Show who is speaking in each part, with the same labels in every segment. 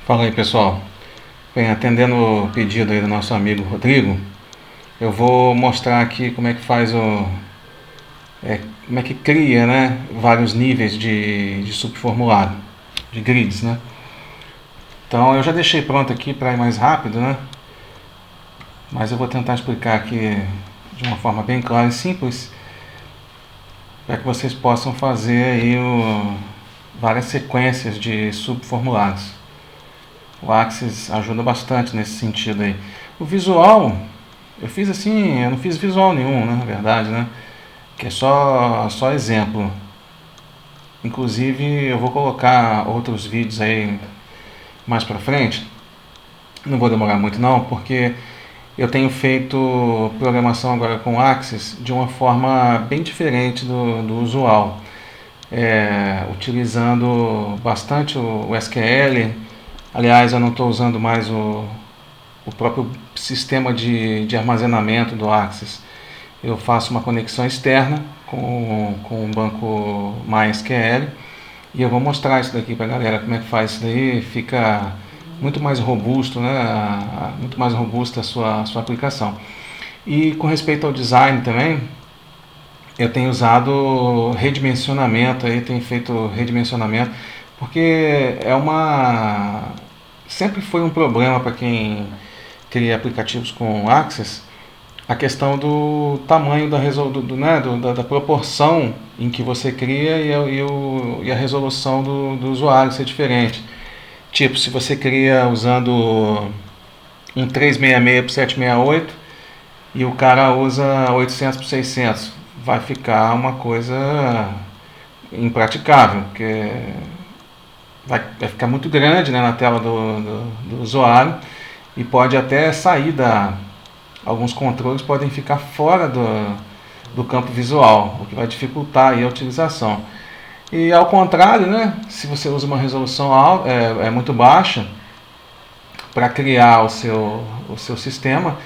Speaker 1: Fala aí, pessoal. Bem, atendendo o pedido aí do nosso amigo Rodrigo, eu vou mostrar aqui como é que faz como é que cria, né, vários níveis de subformulado, de grids, né? Então eu já deixei pronto aqui para ir mais rápido, né? Mas eu vou tentar explicar aqui de uma forma bem clara e simples para que vocês possam fazer aí várias sequências de subformulados. O Axis ajuda bastante nesse sentido aí. O visual, eu fiz assim, eu não fiz visual nenhum, né, na verdade, né? Que é só exemplo. Inclusive eu vou colocar outros vídeos aí mais pra frente. Não vou demorar muito não, porque eu tenho feito programação agora com Axis de uma forma bem diferente do usual. Utilizando bastante o SQL. Aliás, eu não estou usando mais o próprio sistema de armazenamento do Axis. Eu faço uma conexão externa com o banco MySQL e eu vou mostrar isso daqui para a galera, como é que faz isso daí, fica muito mais robusto, né? Muito mais robusta a sua aplicação. E com respeito ao design também, eu tenho usado redimensionamento, aí tenho feito redimensionamento, porque sempre foi um problema para quem cria aplicativos com Access, a questão do tamanho da proporção em que você cria e a resolução do usuário ser diferente. Tipo, se você cria usando um 366 por 768 e o cara usa 800 por 600, vai ficar uma coisa impraticável, porque vai ficar muito grande, né, na tela do usuário e pode até sair alguns controles podem ficar fora do campo visual, o que vai dificultar aí a utilização. E ao contrário, né, se você usa uma resolução muito baixa para criar o seu sistema,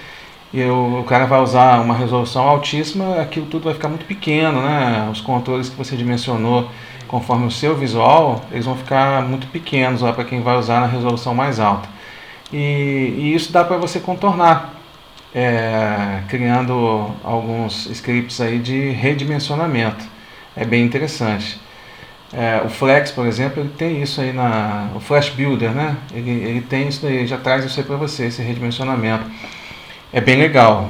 Speaker 1: e o cara vai usar uma resolução altíssima, aquilo tudo vai ficar muito pequeno, né? Os controles que você dimensionou conforme o seu visual, eles vão ficar muito pequenos para quem vai usar na resolução mais alta. E isso dá para você contornar, criando alguns scripts aí de redimensionamento. É bem interessante. O Flex, por exemplo, ele tem isso aí o Flash Builder, né? Ele tem isso aí, já traz isso aí para você, esse redimensionamento. É bem legal.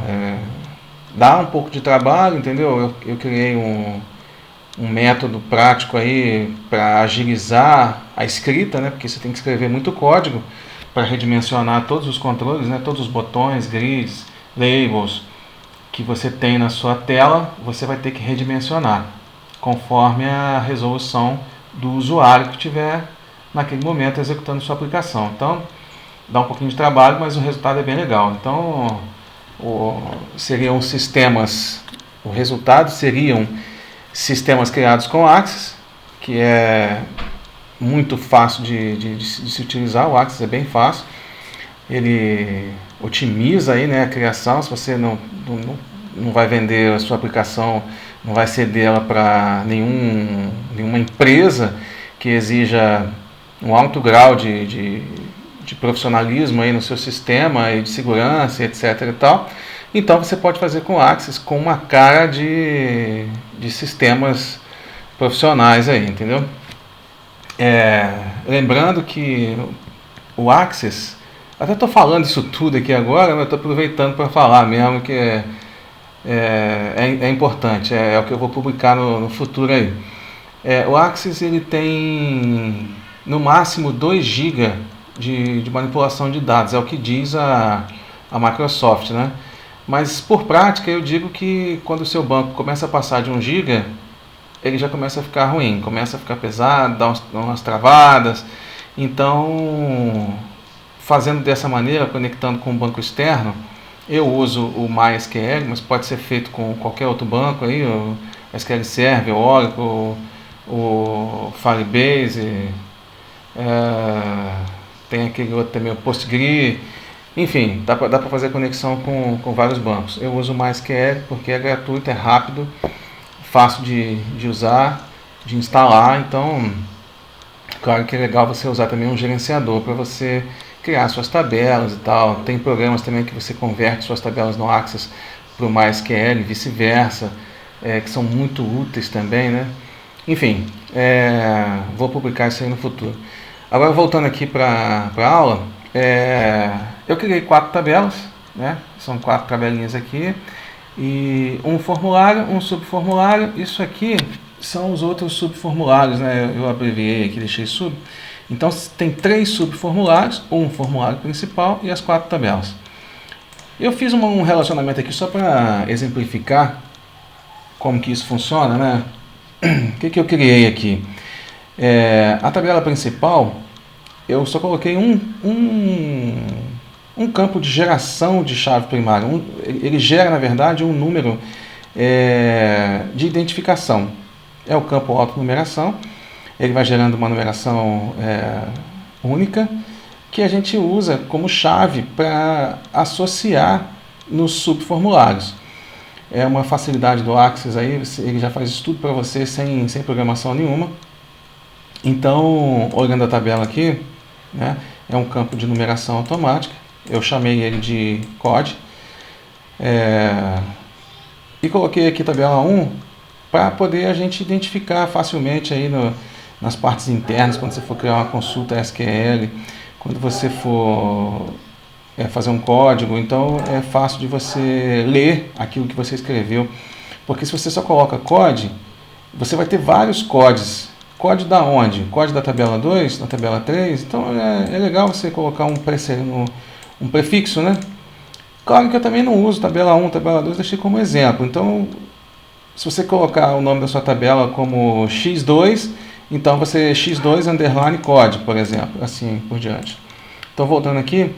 Speaker 1: Dá um pouco de trabalho, entendeu? Eu criei um método prático aí para agilizar a escrita, né? Porque você tem que escrever muito código para redimensionar todos os controles, né? Todos os botões, grids, labels que você tem na sua tela, você vai ter que redimensionar conforme a resolução do usuário que estiver naquele momento executando sua aplicação. Então, dá um pouquinho de trabalho, mas o resultado é bem legal. Então, seriam sistemas, o resultado seriam sistemas criados com Axis, que é muito fácil de se utilizar. O Axis é bem fácil, ele otimiza aí, né, a criação. Se você não vai vender a sua aplicação, não vai ceder ela para nenhuma empresa que exija um alto grau de profissionalismo aí no seu sistema e de segurança, etc. e tal. Então você pode fazer com o Axis com uma cara de sistemas profissionais aí, entendeu? Lembrando que o Axis, até estou falando isso tudo aqui agora, mas estou aproveitando para falar mesmo que é importante, é o que eu vou publicar no futuro aí. O Axis ele tem no máximo 2 GB de manipulação de dados, é o que diz a Microsoft, né? Mas por prática eu digo que quando o seu banco começa a passar de 1 GB, ele já começa a ficar ruim, começa a ficar pesado, dá umas travadas. Então, fazendo dessa maneira, conectando com o banco externo, eu uso o MySQL, mas pode ser feito com qualquer outro banco aí, o SQL Server, o Oracle, o Firebase, tem aquele outro também, o Postgre. Enfim, dá para fazer conexão com vários bancos. Eu uso o MySQL porque é gratuito, é rápido, fácil de usar, de instalar. Então, Claro que é legal você usar também um gerenciador para você criar suas tabelas e tal. Tem programas também que você converte suas tabelas no Access para o MySQL e vice-versa, que são muito úteis também, né? Enfim, vou publicar isso aí no futuro. Agora, voltando aqui para a aula, eu criei 4 tabelas, né? São 4 tabelinhas aqui, e um formulário, um subformulário. Isso aqui são os outros subformulários, né? Eu abreviei aqui, deixei sub. Então, tem 3 subformulários, um formulário principal e as 4 tabelas. Eu fiz um relacionamento aqui só para exemplificar como que isso funciona, né? O que eu criei aqui? A tabela principal, eu só coloquei um campo de geração de chave primária. Ele gera, na verdade, um número de identificação. É o campo autonumeração. Ele vai gerando uma numeração única, que a gente usa como chave para associar nos subformulários. É uma facilidade do Access aí, ele já faz isso tudo para você sem programação nenhuma. Então, olhando a tabela aqui, né, é um campo de numeração automática. Eu chamei ele de COD. E coloquei aqui tabela 1 para poder a gente identificar facilmente aí nas partes internas, quando você for criar uma consulta SQL, quando você for fazer um código. Então é fácil de você ler aquilo que você escreveu, porque se você só coloca COD, você vai ter vários CODs. COD da onde? COD da tabela 2, da tabela 3. Então é legal você colocar um prefixo, né? Claro que eu também não uso tabela 1, tabela 2, deixei como exemplo. Então, se você colocar o nome da sua tabela como x2, então você x2 underline COD, por exemplo, assim por diante. Então, voltando aqui,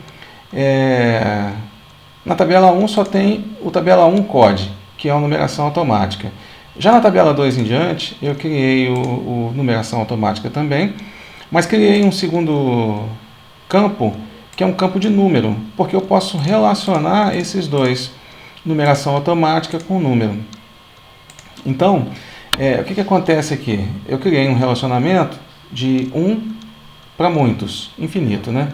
Speaker 1: na tabela 1 só tem o tabela 1 COD, que é a numeração automática. Já na tabela 2 em diante, eu criei o numeração automática também, mas criei um segundo campo, que é um campo de número, porque eu posso relacionar esses dois, numeração automática com número. Então, o que acontece aqui? Eu criei um relacionamento de 1 para muitos, infinito, né?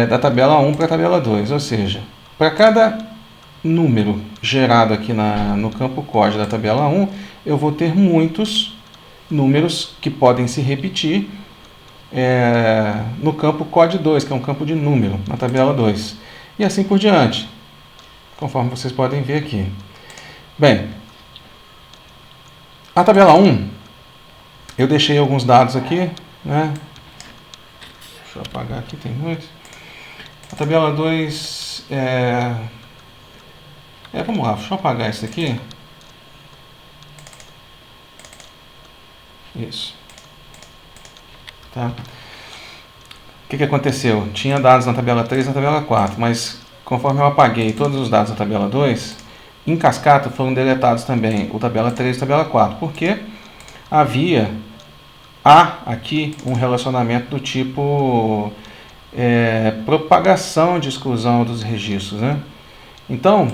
Speaker 1: Da tabela 1 para a tabela 2, ou seja, para cada número gerado aqui no campo COD da tabela 1, eu vou ter muitos números que podem se repetir no campo COD 2, que é um campo de número, na tabela 2. E assim por diante, conforme vocês podem ver aqui. Bem, a tabela 1, eu deixei alguns dados aqui, né? Deixa eu apagar aqui, tem muitos. A tabela 2, vamos lá, deixa eu apagar isso aqui. Isso. Tá? O que aconteceu? Tinha dados na tabela 3 e na tabela 4, mas conforme eu apaguei todos os dados da tabela 2, em cascata foram deletados também o tabela 3 e tabela 4, porque há aqui um relacionamento do tipo propagação de exclusão dos registros, né? Então,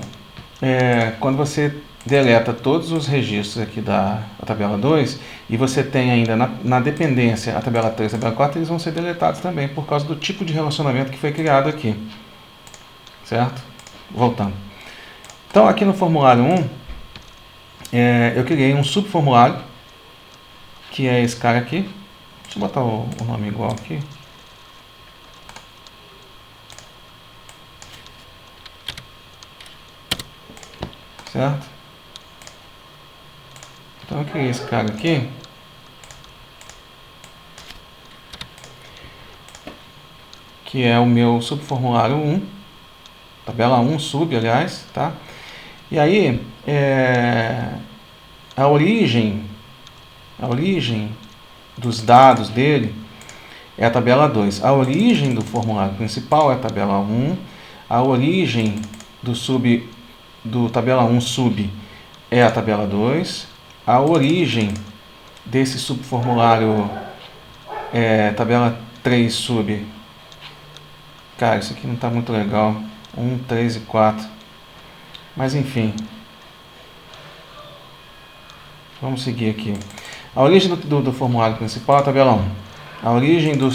Speaker 1: quando você deleta todos os registros aqui da tabela 2 e você tem ainda na dependência a tabela 3 e a tabela 4, eles vão ser deletados também por causa do tipo de relacionamento que foi criado aqui. Certo? Voltando. Então, aqui no formulário 1, eu criei um subformulário, que é esse cara aqui. Deixa eu botar o nome igual aqui. Certo? Então, eu criei esse cara aqui. Que é o meu subformulário 1. Tabela 1 sub, aliás, tá? E aí, a origem dos dados dele é a tabela 2. A origem do formulário principal é a tabela 1. A origem do tabela 1 sub é a tabela 2. A origem desse subformulário tabela 3 sub. Cara, isso aqui não está muito legal. 1, 3 e 4. Mas enfim. Vamos seguir aqui. A origem do formulário principal é a tabela 1. A origem do